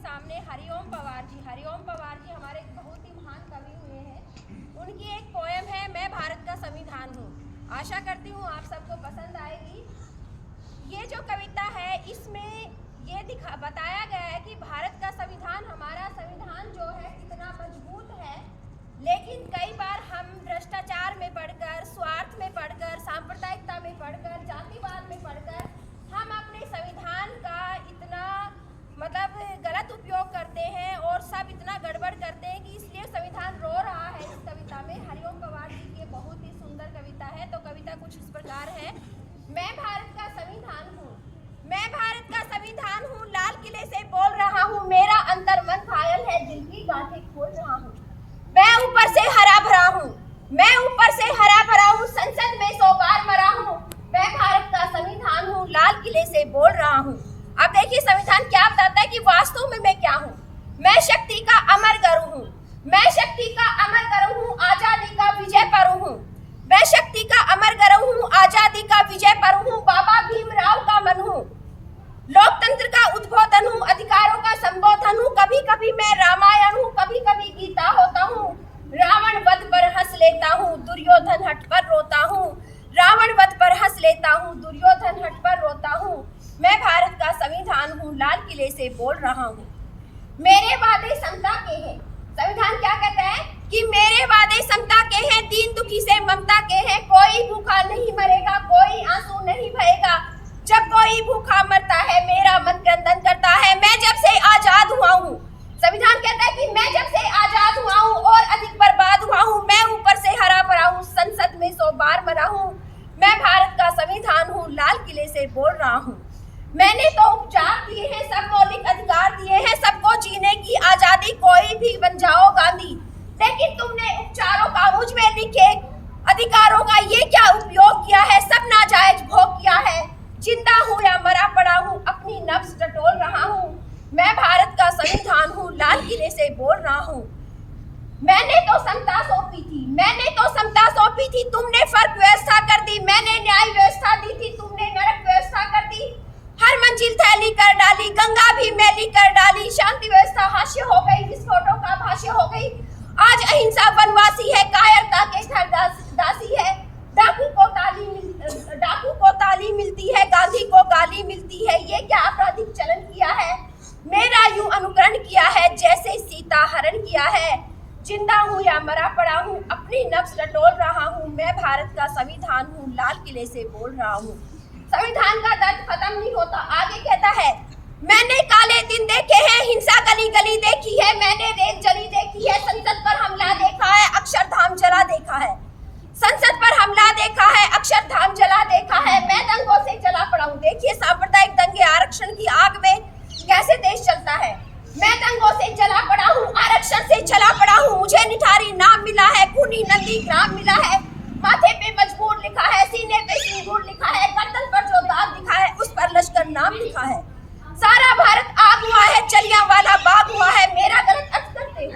सामने हरिओम पवार जी हमारे बहुत ही महान कवि हुए हैं। उनकी एक पोएम है, मैं भारत का संविधान हूँ। आशा करती हूँ आप सबको पसंद आएगी। ये जो कविता है इसमें ये बताया गया है कि भारत का संविधान, हमारा संविधान जो है कितना मजबूत है, लेकिन कई बार हम भ्रष्टाचार में पढ़कर, स्वार्थ में पढ़कर, सांप्रदायिकता में पढ़कर, जातिवाद में पढ़कर हम अपने संविधान का इतना गलत उपयोग करते हैं और सब इतना गड़बड़ करते हैं कि इसलिए संविधान रो रहा है। इस कविता में हरिओम पवार जी की बहुत ही सुंदर कविता है। तो कविता कुछ इस प्रकार है। मैं भारत का संविधान हूँ, मैं भारत का संविधान हूँ, लाल किले से बोल रहा हूँ, मेरा अंतर मन घायल है, दिल की गांठें खोल रहा हूँ। मैं ऊपर से हरा भरा हूँ, मैं ऊपर से हरा भरा हूँ, संसद में 100 बार मरा हूँ। मैं भारत का संविधान हूँ, लाल किले से बोल रहा हूँ। अब देखिए संविधान क्या बताता है कि वास्तव में मैं क्या हूँ। मैं शक्ति का अमर गरू हूँ, मैं शक्ति का अमर गरू हूँ, आजादी का विजय परू हूँ। मैं शक्ति का अमर गरू हूँ, आजादी का विजय परू हूँ, बाबा भीमराव का मन हूँ। लोकतंत्र का उद्बोधन हूँ, अधिकारों का संबोधन हूँ। कभी कभी मैं रामायण हूँ, कभी कभी गीता होता हूँ। रावण वध पर हंस लेता हूँ, दुर्योधन हट पर रोता हूँ। रावण वध पर हंस लेता हूँ, दुर्योधन हट पर रोता हूँ। मैं भारत का संविधान हूँ, लाल किले से बोल रहा हूँ। मेरे वादे समता के हैं। संविधान क्या कहता है कि मेरे वादे समता के हैं, दीन दुखी से ममता के हैं। कोई भूखा नहीं मरेगा, कोई आंसू नहीं बहेगा। जब कोई भूखा मरता है मेरा मन क्रंदन करता है। मैं जब से आजाद हुआ हूँ, संविधान कहता है कि मैं जब से आजाद हुआ हूँ और अधिक बर्बाद हुआ हूँ। मैं ऊपर से हरा भरा हूँ, संसद में 100 बार मरा हूँ। मैं भारत का संविधान हूँ, लाल किले से बोल रहा हूँ। मैंने तो उपचार दिए हैं, सब मौलिक अधिकार दिए हैं, सबको जीने की आजादी, कोई भी बन जाओ गांधी। लेकिन तुमने उपचारों का मुझ में लिखे अधिकारों का ये क्या उपयोग किया है। सब नाजायज भोग किया है। जिंदा हूँ या मरा पड़ा हूँ, अपनी नब्ज टटोल रहा हूँ। मैं भारत का संविधान हूँ, लाल किले से बोल रहा हूँ। मैंने तो समता सौंपी थी, मैंने तो समता सौंपी थी, तुमने फर्क व्यवस्था कर दी। मैंने न्याय व्यवस्था दी थी, तुमने नरक व्यवस्था कर दी। हर मंजिल थैली कर डाली, गंगा भी मैली कर डाली। शांति व्यवस्था हास्य हो गई, विस्फोटों का भाष्य हो गई। आज अहिंसा वनवासी है, कायरता के घर दासी है। डाकू को ताली मिलती है, गांधी को गाली मिलती है। ये क्या आपराधिक चलन किया है, मेरा यूं अनुकरण किया है जैसे सीता हरण किया है। जिंदा हूँ या मरा पड़ा हूँ, अपनी नब्ज टटोल रहा हूँ। मैं भारत का संविधान हूँ, लाल किले से बोल रहा हूँ। संविधान का दर्द खत्म नहीं होता। आगे कहता है, मैंने काले दिन देखे हैं, हिंसा गली गली देखी है। मैंने रेत जली देखी है, संसद पर हमला देखा है, अक्षरधाम जला देखा है। संसद पर हमला देखा है, अक्षरधाम जला देखा है। मैं दंगों से जला पड़ा हूँ। देखिए सांप्रदायिक दंगे, आरक्षण की आग में कैसे देश चलता है। मैं दंगों से जला पड़ा हूँ, आरक्षण से जला पड़ा हूँ। मुझे निठारी नाम मिला है, खूनी नंदी ग्राम मिला है। माथे पे मजबूर लिखा है, सीने पे सिंदूर लिखा है, गर्दन पर जो दाग लिखा है उस पर लश्कर नाम लिखा है। सारा भारत आग हुआ है, जलियांवाला बाग हुआ है। मेरा गलत अर्थ करते हो,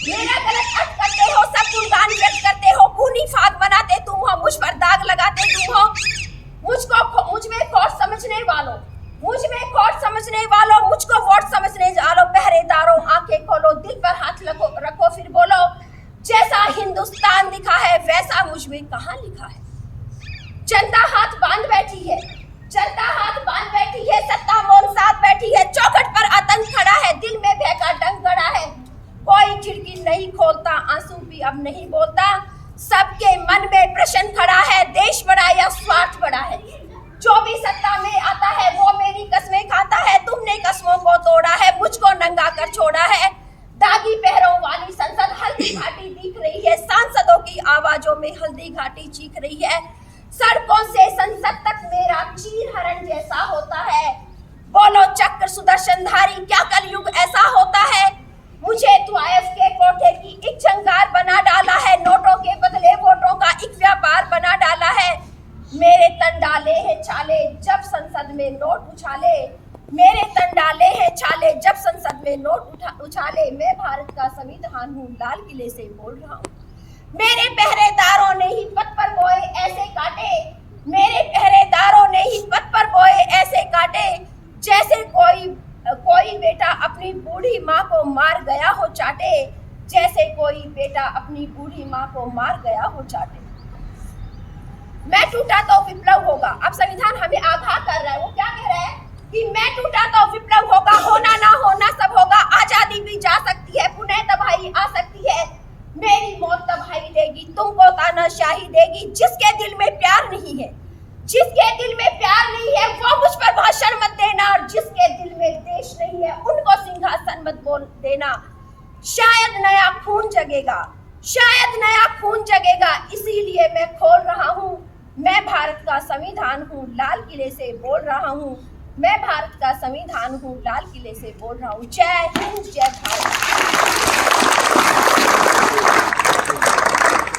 मेरा गलत अर्थ करते हो, सब गुणगान व्यक्त करते हो। खूनी फाग बनाते तुम हो, मुझ पर दाग लगाते तुम हो। मुझ में खोट समझने वालों, मुझ में खोट समझने वालों, मुझको वोट समझने वालों। पहरेदारों आंखें खोलो, दिल पर हाथ रखो फिर बोलो। जैसा हिंदुस्तान लिखा है वैसा मुझ में कहाँ लिखा है। जनता हाथ बांध बैठी है, जनता हाथ बांध बैठी है, सत्ता मौन साथ बैठी है। चौखट पर आतंक खड़ा है, दिल में भय का डंक गड़ा है। कोई खिड़की नहीं खोलता, आंसू भी अब नहीं बोलता। सबके मन में प्रश्न खड़ा है, देश बड़ा या स्वार्थ बड़ा है। जो भी सत्ता में आता है वो मेरी कसमें खाता है। तुमने कसमों को तोड़ा है, मुझको नंगा कर छोड़ा है। दागी पैरों वाली संसद हल्दी घाटी दिख रही है, सांसदों की आवाजों में हल्दी घाटी चीख रही है। सड़कों से संसद तक मेरा चीर हरण जैसा होता है। बोलो चक्र सुदर्शनधारी, क्या कलयुग ऐसा होता है। मुझे त्वाइफ के कोठे की एक जंगार बना डाला है। नोटों के बदले वोटों का एक व्यापार बना डाला है। मेरे तन डाले हैं छाले जब संसद में नोट उछाले। मेरे तन डाले हैं छाले जब संसद में नोट उछाले। मैं भारत का संविधान हूँ, लाल किले से बोल रहा हूँ। मेरे पहरेदारों ने ही पथ पर बोए ऐसे काटे, मेरे पहरेदारों ने ही पथ पर बोए ऐसे काटे। जैसे कोई कोई बेटा अपनी बूढ़ी माँ को मार गया हो चाटे, जैसे कोई बेटा अपनी बूढ़ी माँ को मार गया हो चाटे। मैं टूटा तो विप्लव होगा। अब संविधान हमें आगाह कर रहा है, वो क्या कह रहा है कि मैं टूटा तो विप्लव होगा, होना ना होना सब होगा, आजादी भी जा सकती है, पुनः तबाही आ सकती है, मेरी मौत तबाही देगी, तुमको तानाशाही देगी। जिसके दिल में प्यार नहीं है, जिसके दिल में प्यार नहीं है वो मुझ पर भाषण मत देना, और जिसके दिल में देश नहीं है उनको सिंहासन मत बोल देना। शायद नया खून जगेगा, शायद नया खून जगेगा, इसीलिए मैं खोल रहा हूँ। मैं भारत का संविधान हूँ, लाल किले से बोल रहा हूँ। मैं भारत का संविधान हूँ, लाल किले से बोल रहा हूँ। जय हिंद, जय भारत।